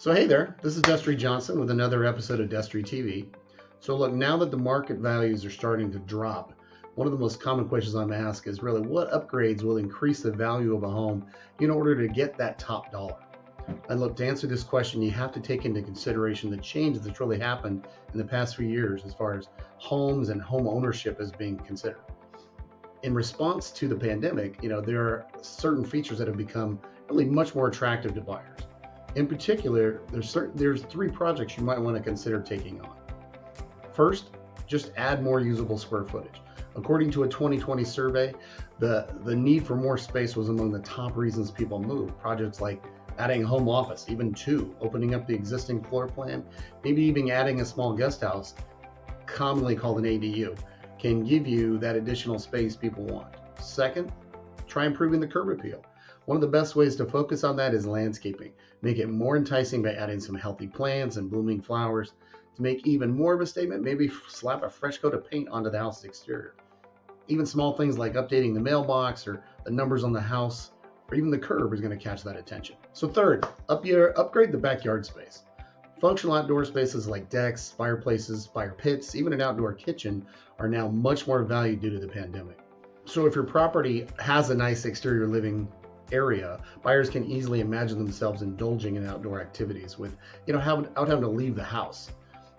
So hey there, this is ShelleyJohnson with another episode of Destry TV. So look, now that the market values are starting to drop, one of the most common questions I'm asked is really what upgrades will increase the value of a home in order to get that top dollar? And look, to answer this question, you have to take into consideration the change that's really happened in the past few years as far as homes and home ownership is being considered. In response to the pandemic, there are certain features that have become really much more attractive to buyers. In particular, there's three projects you might want to consider taking on. First, just add more usable square footage. According to a 2020 survey, the need for more space was among the top reasons people moved. Projects like adding a home office, even two, opening up the existing floor plan, maybe even adding a small guest house, commonly called an ADU, can give you that additional space people want. Second, try improving the curb appeal. One of the best ways to focus on that is landscaping. Make it more enticing by adding some healthy plants and blooming flowers. To make even more of a statement, maybe slap a fresh coat of paint onto the house exterior. Even small things like updating the mailbox or the numbers on the house or even the curb is going to catch that attention. So third, upgrade the backyard space. Functional outdoor spaces like decks, fireplaces, fire pits, even an outdoor kitchen are now much more valued due to the pandemic. So if your property has a nice exterior living area, buyers can easily imagine themselves indulging in outdoor activities without having to leave the house.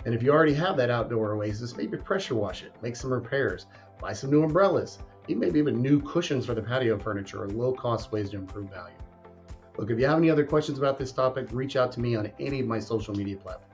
And if you already have that outdoor oasis, maybe pressure wash it, make some repairs, buy some new umbrellas, maybe even new cushions for the patio furniture, or low-cost ways to improve value. Look, if you have any other questions about this topic, reach out to me on any of my social media platforms.